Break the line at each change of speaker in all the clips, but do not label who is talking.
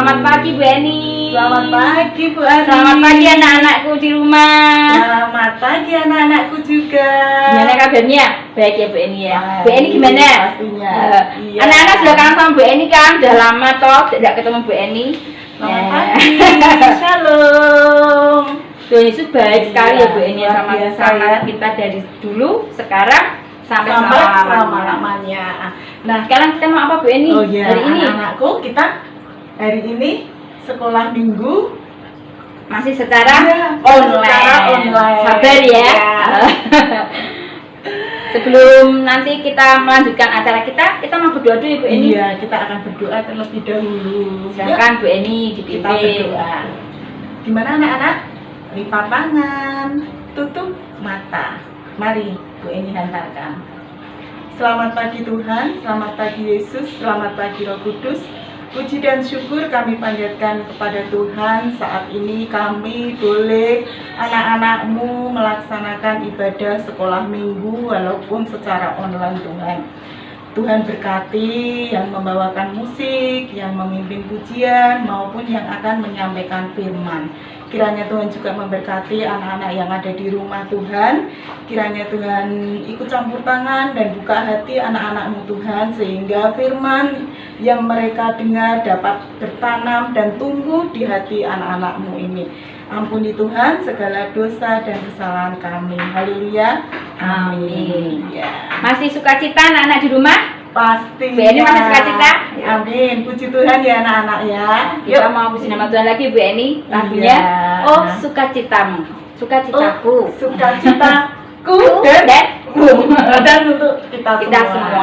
Selamat pagi Bu Eni.
Selamat pagi Bu Ani.
Selamat pagi anak-anakku di rumah.
Selamat pagi anak-anakku juga.
Gimana kabarnya? Baik ya Bu Eni ya.
Baik,
Bu Eni gimana?
pastinya. Iya.
Anak-anak sudah kangen sama Bu Eni kan? Udah lama toh tidak ketemu Bu Eni.
Selamat pagi. Shalom.
Tuh Yesus baik sekali ya Bu Eni
luar
sama
biasa
sama
ya.
kita dari dulu sekarang sampai
selama-lamanya.
Nah, sekarang kita mau apa Bu Eni?
Oh iya,
Hari ini
anak-anakku kita hari ini sekolah minggu
masih secara
Iya,
online.
secara online.
Sabar ya.
Iya.
Sebelum nanti kita melanjutkan acara kita mau berdoa dulu ya Bu Eni.
Iya, kita akan berdoa terlebih dahulu.
Silakan Bu Eni
Kita
dipimpin.
berdoa. Gimana anak-anak? Lipat tangan, tutup mata. Mari Bu Eni hantarkan. Selamat pagi Tuhan, selamat pagi Yesus, selamat pagi Roh Kudus. Puji dan syukur kami panjatkan kepada Tuhan. Saat ini kami boleh anak-anakmu melaksanakan ibadah sekolah minggu walaupun secara online Tuhan. Tuhan berkati yang membawakan musik, yang memimpin pujian, maupun yang akan menyampaikan firman. Kiranya Tuhan juga memberkati anak-anak yang ada di rumah Tuhan. Kiranya Tuhan ikut campur tangan dan buka hati anak-anakmu Tuhan, sehingga firman yang mereka dengar dapat bertanam dan tumbuh di hati anak-anakmu ini. Ampuni Tuhan segala dosa dan kesalahan kami. Haleluya.
Amin.
Ya.
Masih sukacita anak-anak di rumah?
Pasti.
Bu Eni masih sukacita?
Amin. Puji Tuhan ya anak-anak ya.
Kita mau puji nama Tuhan lagi Bu Eni. Lagunya
Iya.
Oh Sukacitamu, Sukacitaku,
Sukacitaku
dan
dan untuk kita
semua.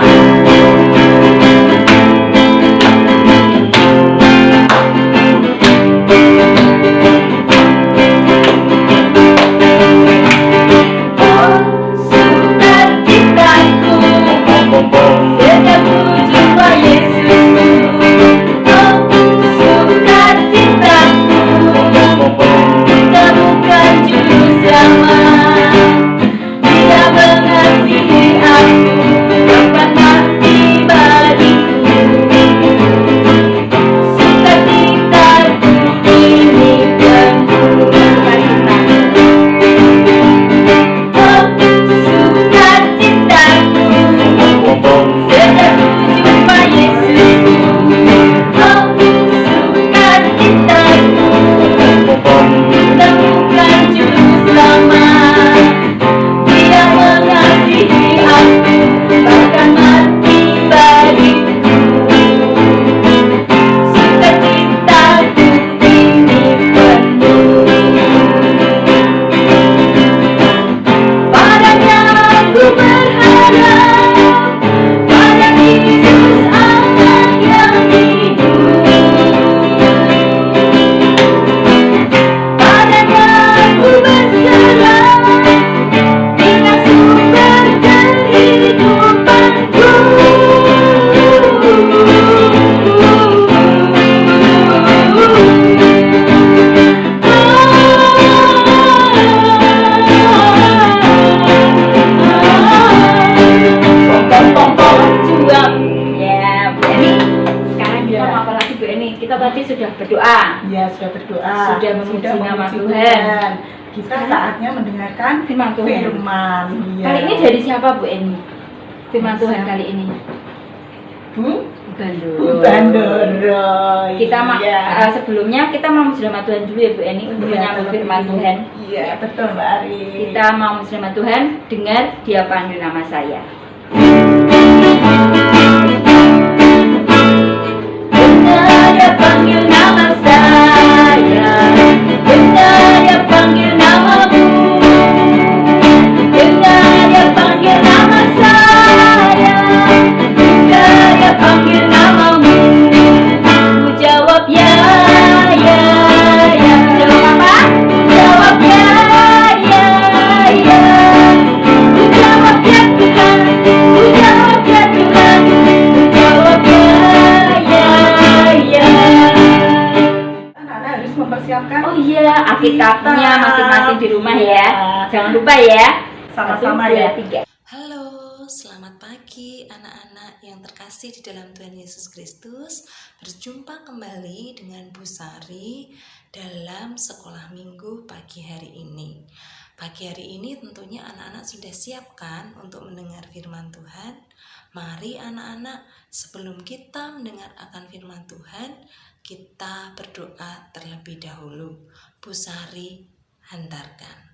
Kita tadi sudah berdoa.
Ya, sudah berdoa.
Sudah memuji nama Tuhan.
Kita saatnya mendengarkan
Firman Tuhan.
Firman. Ya.
Kali ini dari siapa Bu Eni? Firman Tuhan kali ini.
Bu
Bandoro.
Bandoro.
Kita
Iya.
sebelumnya kita mau memuji nama Tuhan dulu ya Bu Eni untuk
Iya,
menyambut
terlebih
Firman
dulu.
Tuhan.
Iya, betul Mbak Ari.
Kita mau memuji nama Tuhan, dengar Dia panggil nama saya. Dengar Dia panggil nama saya, dengar Dia panggil namamu, dengar Dia panggil nama saya, dengar Dia panggil namamu. Ku jawab ya, ya, ya. Jawab apa? Jawab ya, ya, ya. Ku jawab ya Tuhan, ku jawab ya Tuhan, ku jawab ya, ya, ya.
Anak-anak harus mempersiapkan.
Oh iya, Alkitabnya masing-masing di rumah ya.
Iya.
Jangan lupa ya.
Sama-sama
1, 2,
ya.
3.
Halo, selamat Selamat pagi anak-anak yang terkasih di dalam Tuhan Yesus Kristus. Berjumpa kembali dengan Bu Sari dalam sekolah minggu pagi hari ini. Pagi hari ini tentunya anak-anak sudah siapkan untuk mendengar firman Tuhan. Mari anak-anak, sebelum kita mendengar akan firman Tuhan, kita berdoa terlebih dahulu. Bu Sari hantarkan.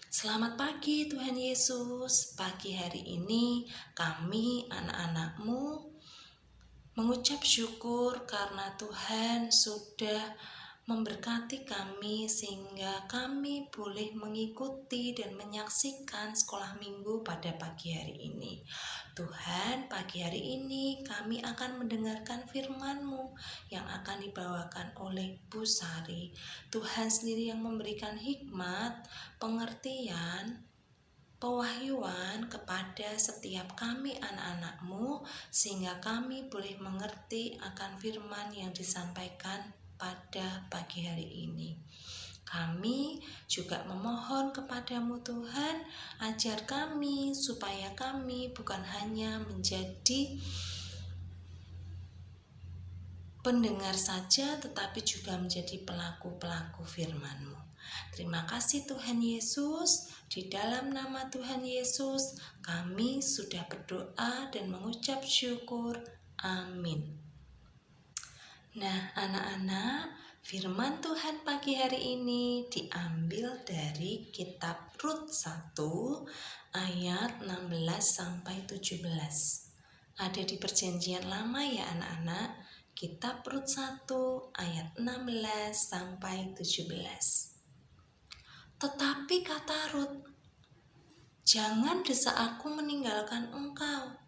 Selamat pagi Tuhan Yesus. Pagi hari ini kami anak-anakmu mengucap syukur karena Tuhan sudah memberkati kami sehingga kami boleh mengikuti dan menyaksikan sekolah minggu pada pagi hari ini. Tuhan, pagi hari ini kami akan mendengarkan firman-Mu yang akan dibawakan oleh Bu Sari. Tuhan sendiri yang memberikan hikmat, pengertian, pewahyuan kepada setiap kami anak-anak-Mu sehingga kami boleh mengerti akan firman yang disampaikan pada pagi hari ini. Kami juga memohon kepadamu Tuhan, ajar kami supaya kami bukan hanya menjadi pendengar saja tetapi juga menjadi pelaku-pelaku firman-Mu. Terima kasih Tuhan Yesus. Di dalam nama Tuhan Yesus kami sudah berdoa dan mengucap syukur. Amin. Nah anak-anak, firman Tuhan pagi hari ini diambil dari kitab Rut 1 ayat 16 sampai 17. Ada di perjanjian lama ya anak-anak. Kitab Rut 1 ayat 16 sampai 17. Tetapi kata Rut, "Jangan desak aku meninggalkan engkau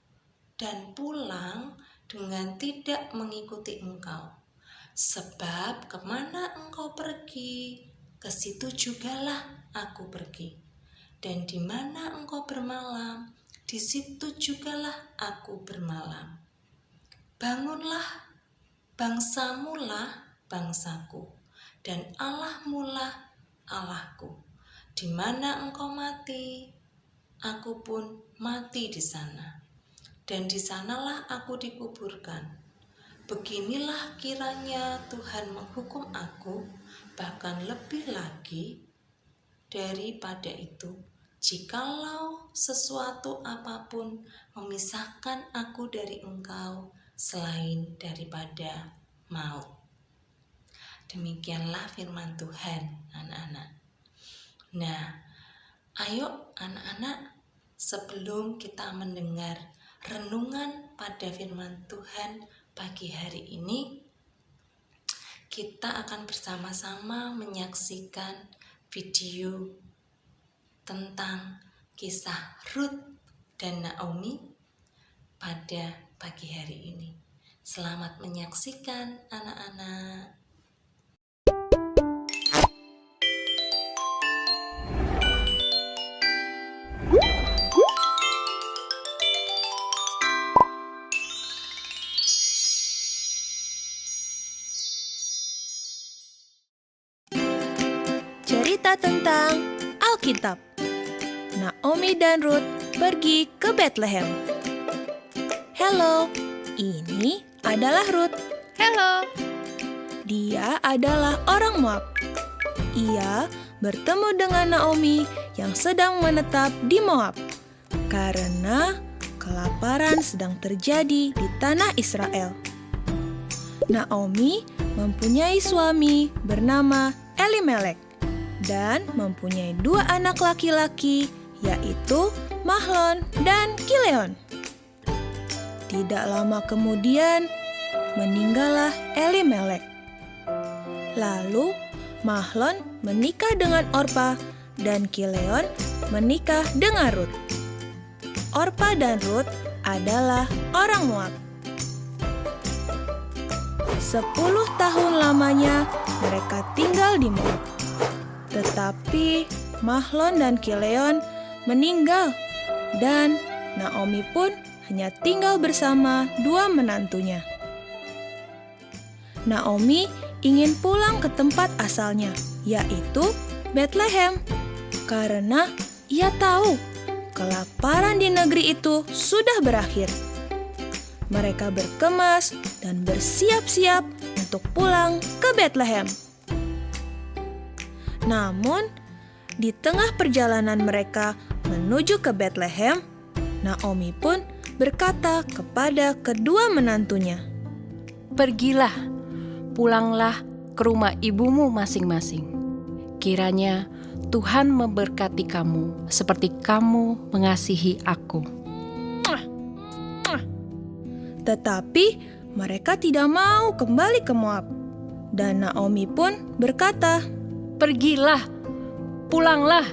dan pulang dengan tidak mengikuti engkau. Sebab kemana engkau pergi, ke situ jugalah aku pergi. Dan di mana engkau bermalam, di situ jugalah aku bermalam. Bangunlah, bangsamulah bangsaku, dan Allahmulah Allahku. Di mana engkau mati, aku pun mati di sana. Dan di sanalah aku dikuburkan. Beginilah kiranya Tuhan menghukum aku, bahkan lebih lagi daripada itu, jikalau sesuatu apapun memisahkan aku dari engkau selain daripada maut." Demikianlah firman Tuhan, anak-anak. Nah, ayo anak-anak, sebelum kita mendengar renungan pada firman Tuhan pagi hari ini, kita akan bersama-sama menyaksikan video tentang kisah Rut dan Naomi pada pagi hari ini. Selamat menyaksikan anak-anak.
Cerita tentang Alkitab. Naomi dan Rut pergi ke Bethlehem. Halo, ini adalah Rut.
Halo.
Dia adalah orang Moab. Ia bertemu dengan Naomi yang sedang menetap di Moab karena kelaparan sedang terjadi di tanah Israel. Naomi mempunyai suami bernama Elimelek dan mempunyai 2 anak laki-laki, yaitu Mahlon dan Kileon. Tidak lama kemudian, meninggallah Elimelek. Lalu Mahlon menikah dengan Orpa dan Kileon menikah dengan Rut. Orpa dan Rut adalah orang Moab. 10 tahun lamanya mereka tinggal di Moab. Tetapi Mahlon dan Kileon meninggal dan Naomi pun hanya tinggal bersama 2 menantunya. Naomi ingin pulang ke tempat asalnya, yaitu Bethlehem, karena ia tahu kelaparan di negeri itu sudah berakhir. Mereka berkemas dan bersiap-siap untuk pulang ke Bethlehem. Namun, di tengah perjalanan mereka menuju ke Bethlehem, Naomi pun berkata kepada kedua menantunya,
"Pergilah, pulanglah ke rumah ibumu masing-masing. Kiranya Tuhan memberkati kamu seperti kamu mengasihi aku."
Tetapi mereka tidak mau kembali ke Moab. Dan Naomi pun berkata,
"Pergilah, pulanglah."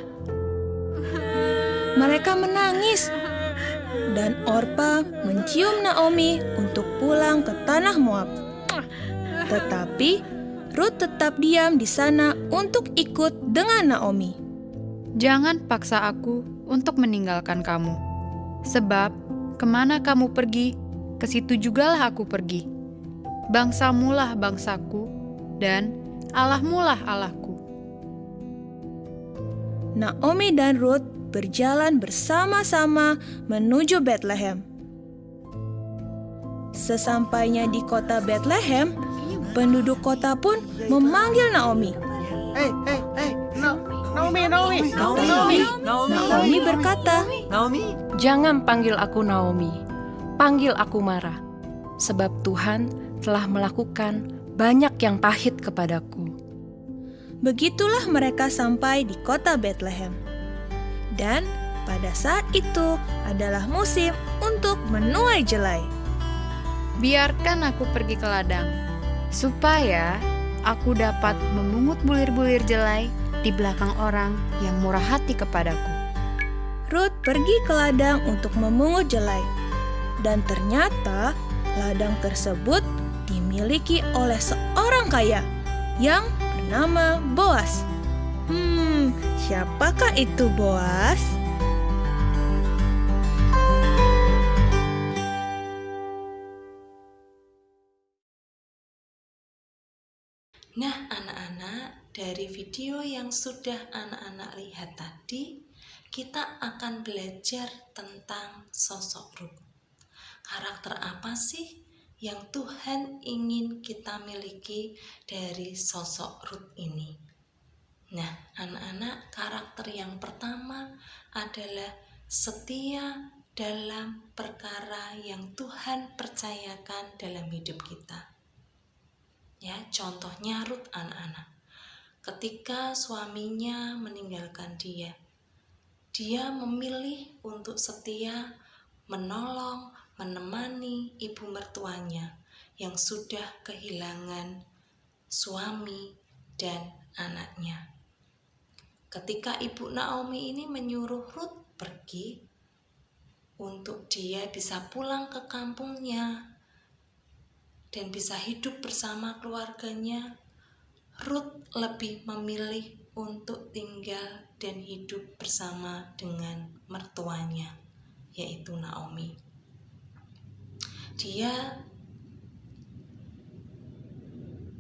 Mereka menangis. Dan Orpa mencium Naomi untuk pulang ke tanah Moab. Tetapi Rut tetap diam di sana untuk ikut dengan Naomi.
Jangan paksa aku untuk meninggalkan kamu. Sebab kemana kamu pergi, ke situ jugalah aku pergi. Bangsamulah bangsaku, dan Allahmulah Allahku.
Naomi dan Rut berjalan bersama-sama menuju Bethlehem. Sesampainya di kota Bethlehem, penduduk kota pun memanggil Naomi. Naomi berkata,
"Jangan panggil aku Naomi, panggil aku Mara, sebab Tuhan telah melakukan banyak yang pahit kepadaku."
Begitulah mereka sampai di kota Bethlehem. Dan pada saat itu adalah musim untuk menuai jelai.
Biarkan aku pergi ke ladang, supaya aku dapat memungut bulir-bulir jelai di belakang orang yang murah hati kepadaku.
Rut pergi ke ladang untuk memungut jelai. Dan ternyata ladang tersebut dimiliki oleh seorang kaya yang bernama Boas. Siapakah itu Boas?
Nah, anak-anak, dari video yang sudah anak-anak lihat tadi, kita akan belajar tentang sosok Rut. Karakter apa sih yang Tuhan ingin kita miliki dari sosok Rut ini? Nah, anak-anak, karakter yang pertama adalah setia dalam perkara yang Tuhan percayakan dalam hidup kita. Ya, contohnya Rut, anak-anak. Ketika suaminya meninggalkan dia memilih untuk setia menolong, menemani ibu mertuanya yang sudah kehilangan suami dan anaknya. Ketika ibu Naomi ini menyuruh Rut pergi untuk dia bisa pulang ke kampungnya dan bisa hidup bersama keluarganya, Rut lebih memilih untuk tinggal dan hidup bersama dengan mertuanya, yaitu Naomi. Dia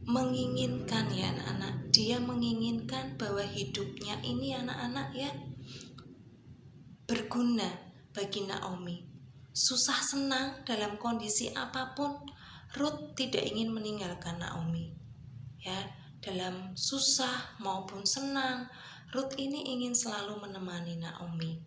menginginkan, ya anak-anak, dia menginginkan bahwa hidupnya ini, anak-anak, ya, berguna bagi Naomi. Susah senang dalam kondisi apapun, Rut tidak ingin meninggalkan Naomi. Ya, dalam susah maupun senang, Rut ini ingin selalu menemani Naomi.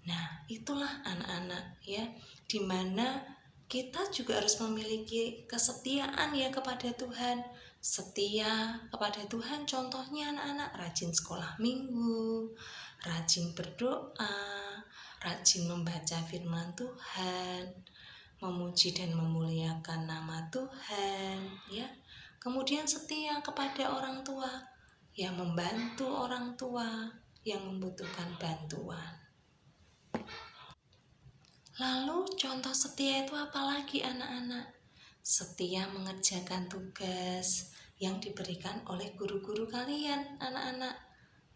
Nah, itulah anak-anak, ya, dimana kita juga harus memiliki kesetiaan ya kepada Tuhan. Setia kepada Tuhan contohnya anak-anak rajin sekolah minggu, rajin berdoa, rajin membaca firman Tuhan, memuji dan memuliakan nama Tuhan, ya. Kemudian setia kepada orang tua, yang membantu orang tua yang membutuhkan bantuan. Lalu contoh setia itu apa lagi anak-anak? Setia mengerjakan tugas yang diberikan oleh guru-guru kalian anak-anak,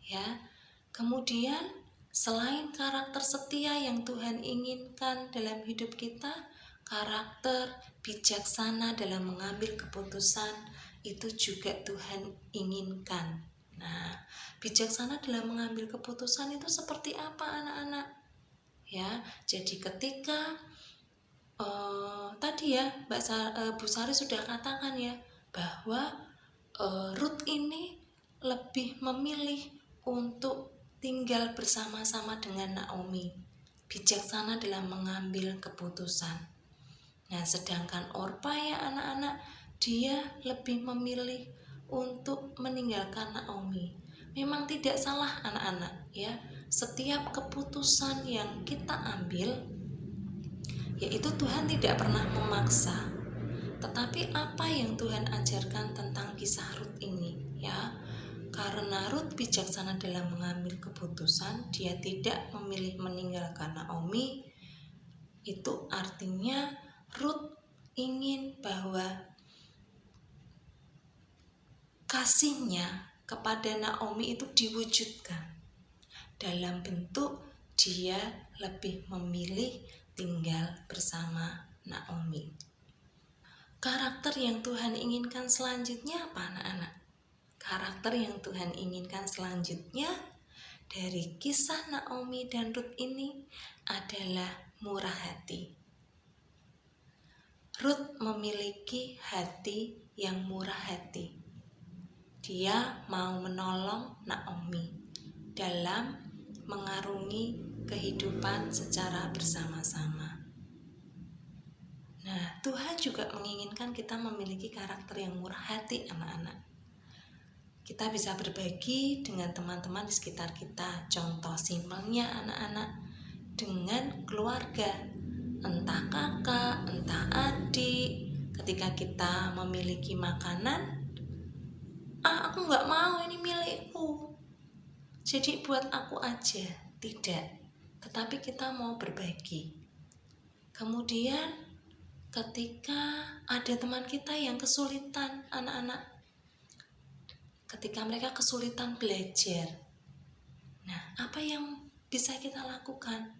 ya. Kemudian selain karakter setia yang Tuhan inginkan dalam hidup kita, karakter bijaksana dalam mengambil keputusan itu juga Tuhan inginkan. Nah, bijaksana dalam mengambil keputusan itu seperti apa anak-anak? ya. Jadi ketika tadi ya Bu Sari sudah katakan ya bahwa Ruth ini lebih memilih untuk tinggal bersama-sama dengan Naomi, bijaksana dalam mengambil keputusan. Nah, sedangkan Orpa ya anak-anak, dia lebih memilih untuk meninggalkan Naomi. Memang tidak salah anak-anak ya, setiap keputusan yang kita ambil, yaitu Tuhan tidak pernah memaksa. Tetapi apa yang Tuhan ajarkan tentang kisah Ruth ini ya, karena Ruth bijaksana dalam mengambil keputusan, dia tidak memilih meninggalkan Naomi. Itu artinya Ruth ingin bahwa kasihnya kepada Naomi itu diwujudkan dalam bentuk dia lebih memilih tinggal bersama Naomi. Karakter yang Tuhan inginkan selanjutnya apa anak-anak? Karakter yang Tuhan inginkan selanjutnya dari kisah Naomi dan Ruth ini adalah murah hati. Ruth memiliki hati yang murah hati. Dia mau menolong Naomi dalam mengarungi kehidupan secara bersama-sama. Nah, Tuhan juga menginginkan kita memiliki karakter yang murah hati anak-anak. Kita bisa berbagi dengan teman-teman di sekitar kita. Contoh simpelnya anak-anak, dengan keluarga, entah kakak, entah adik. Ketika kita memiliki makanan, aku gak mau, ini milikku, jadi buat aku aja. Tidak, tetapi kita mau berbagi. Kemudian ketika ada teman kita yang kesulitan anak-anak, ketika mereka kesulitan belajar, nah apa yang bisa kita lakukan?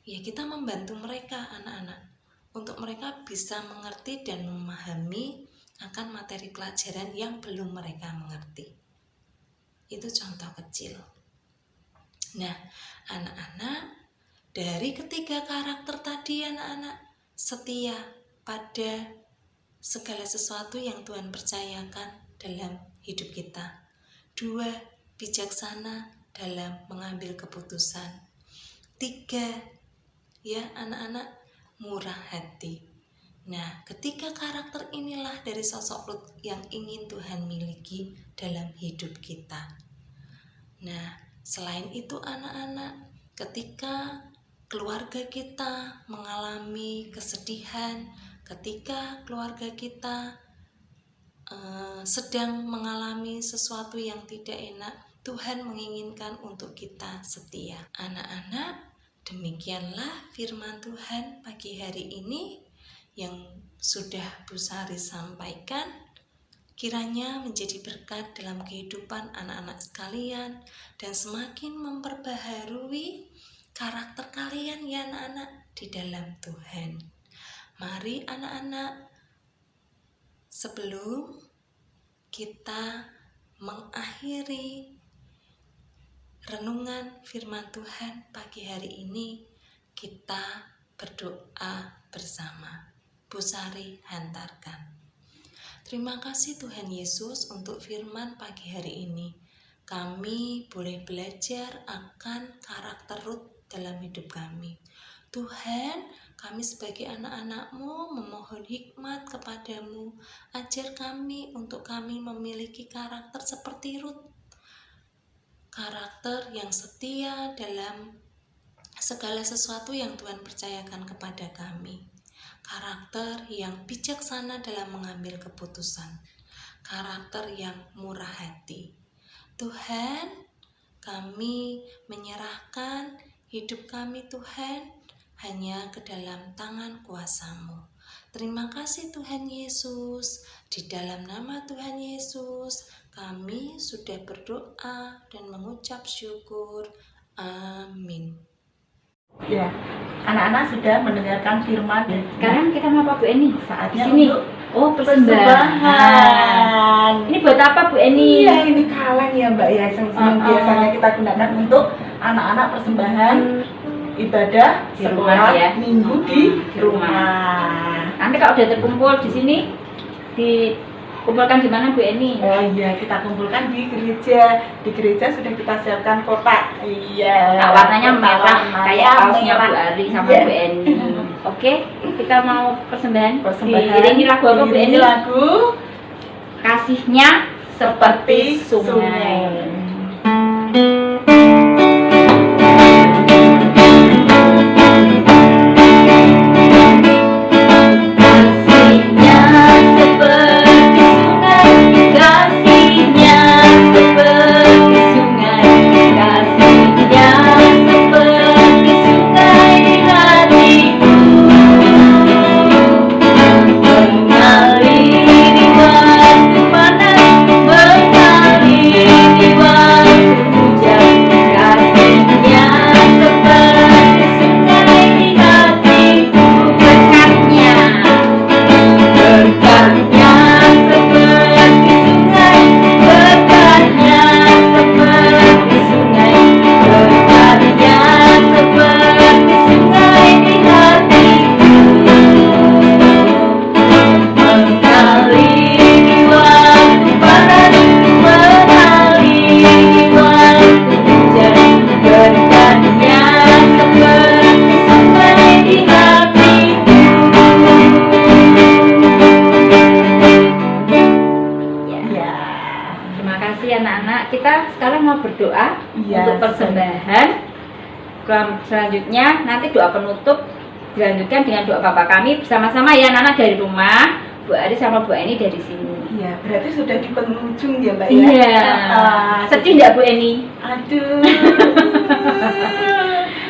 Ya kita membantu mereka anak-anak, untuk mereka bisa mengerti dan memahami akan materi pelajaran yang belum mereka mengerti. Itu contoh kecil. Nah anak-anak, dari ketiga karakter tadi anak-anak, setia pada segala sesuatu yang Tuhan percayakan dalam hidup kita. 2, bijaksana dalam mengambil keputusan. 3, ya anak-anak, murah hati. Nah, ketiga karakter inilah dari sosok Ruth yang ingin Tuhan miliki dalam hidup kita. Nah, selain itu anak-anak, ketika keluarga kita mengalami kesedihan, ketika keluarga kita sedang mengalami sesuatu yang tidak enak, Tuhan menginginkan untuk kita setia. Anak-anak, demikianlah firman Tuhan pagi hari ini yang sudah Bu Sari sampaikan. Kiranya menjadi berkat dalam kehidupan anak-anak sekalian dan semakin memperbaharui karakter kalian ya anak-anak di dalam Tuhan. Mari anak-anak, sebelum kita mengakhiri renungan firman Tuhan pagi hari ini, kita berdoa bersama. Bu Sari hantarkan. Terima kasih Tuhan Yesus untuk firman pagi hari ini. Kami boleh belajar akan karakter Ruth dalam hidup kami. Tuhan, kami sebagai anak-anak-Mu memohon hikmat kepadamu. Ajar kami untuk kami memiliki karakter seperti Ruth. Karakter yang setia dalam segala sesuatu yang Tuhan percayakan kepada kami. Karakter yang bijaksana dalam mengambil keputusan. Karakter yang murah hati. Tuhan, kami menyerahkan hidup kami Tuhan hanya ke dalam tangan kuasa-Mu. Terima kasih Tuhan Yesus. Di dalam nama Tuhan Yesus, kami sudah berdoa dan mengucap syukur. Amin.
Ya, anak-anak sudah mendengarkan firman.
Sekarang kita mau apa Bu Eni?
Saatnya
Di sini.
untuk
Oh, persembahan. Ini buat apa Bu Eni?
Iya, ini kaleng ya Mbak ya, yang biasanya kita gunakan untuk anak-anak persembahan ibadah
Di
sekolah
rumah ya.
minggu di
Di rumah.
rumah.
Nanti kalau udah terkumpul di sini, dikumpulkan di mana Bu Eni?
Oh iya, kita kumpulkan di gereja. Di gereja sudah kita siapkan kotak. Iya.
Nah, warnanya
kotak
merah
warna
kayak kaosnya
merah.
Bu Ari sama
Iya.
Bu Eni. Oke, kita mau persembahan.
Persembahan.
Diiringi lagu apa Bu
Diiringi
Eni?
lagu
Kasihnya seperti sungai. Kasihnya seperti sungai, kasihnya seperti sungai, kasihnya seperti sungai di hatiku, mengalir di waktu panas, mengalir di waktu hujan, kasihnya seperti sungai di hatiku, berkatnya seperti sungai, berkatnya seperti sungai, berkatnya seperti sungai di hatiku, mengalir di waktu panas, mengalir di waktu hujan, berkatnya seperti sungai di hatiku.
Ya.
Terima kasih anak-anak. Kita sekarang mau berdoa
Iya,
untuk persembahan. Selanjutnya nanti doa penutup dilanjutkan dengan doa Bapa kami bersama-sama ya anak-anak dari rumah. Bu Ari sama Bu Eni dari sini.
Iya, berarti sudah di penghujung ya Mbak ya?
Iya.
Ah,
Sedih nggak Bu Eni?
Aduh.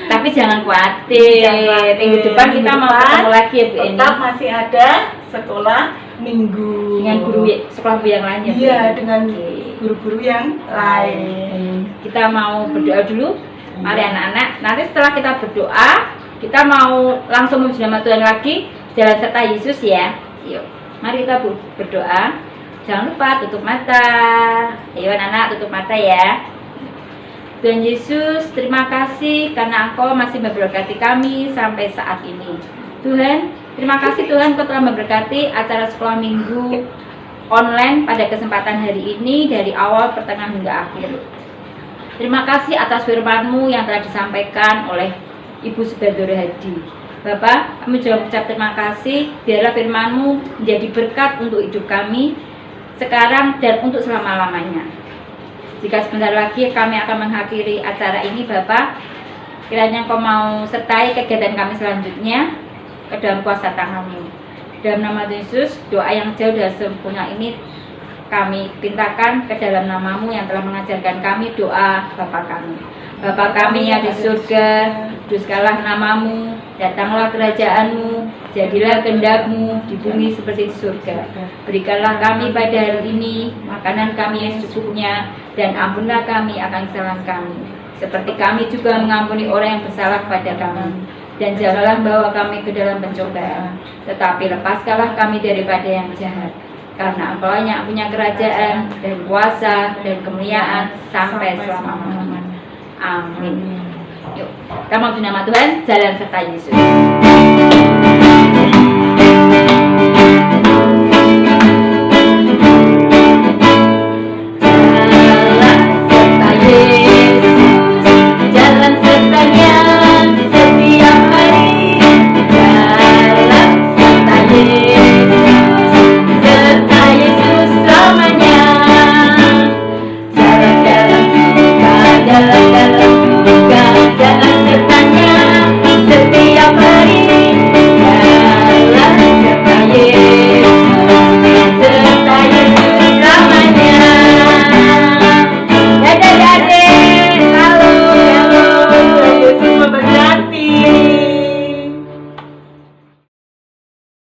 Tapi jangan khawatir. Minggu depan kita mau ketemu lagi ya Bu Eni.
Tetap masih ada sekolah minggu
Dengan guru sekolah Bu yang lain ya Bu
Iya,
Eni?
dengan
Oke.
guru-guru yang lain.
Kita mau berdoa dulu. Mari anak-anak. Nanti setelah kita berdoa, kita mau langsung memuji nama Tuhan lagi. Jalan serta Yesus ya. Yuk. Mari kita berdoa. Jangan lupa tutup mata. Ayo anak-anak tutup mata ya. Tuhan Yesus, terima kasih karena Engkau masih memberkati kami sampai saat ini. Tuhan, terima kasih Tuhan Engkau telah memberkati acara sekolah minggu online pada kesempatan hari ini dari awal, pertengahan hingga akhir. Terima kasih atas firman-Mu yang telah disampaikan oleh Ibu Subandoro Hadi. Bapak, kami juga mengucap terima kasih. Biarlah firman-Mu menjadi berkat untuk hidup kami sekarang dan untuk selama-lamanya. Jika sebentar lagi kami akan mengakhiri acara ini, Bapak, kiranya Engkau mau sertai kegiatan kami selanjutnya ke dalam kuasa tangan-Mu. Dalam nama Yesus, doa yang jauh dan sempurna ini kami pintakan ke dalam nama-Mu yang telah mengajarkan kami doa Bapa kami. Bapa kami yang di surga, kuduskanlah nama-Mu, datanglah kerajaan-Mu, jadilah kehendak-Mu di bumi seperti di surga. Berikanlah kami pada hari ini makanan kami yang secukupnya, dan ampunlah kami akan kesalahan kami, seperti kami juga mengampuni orang yang bersalah kepada kami. Dan janganlah bawa kami ke dalam pencobaan, tetapi lepaskanlah kami daripada yang jahat. Karena Engkau yang punya kerajaan dan kuasa dan kemuliaan sampai selama-lamanya. Amin. Yuk, kita mau nama Tuhan, jalan serta Yesus.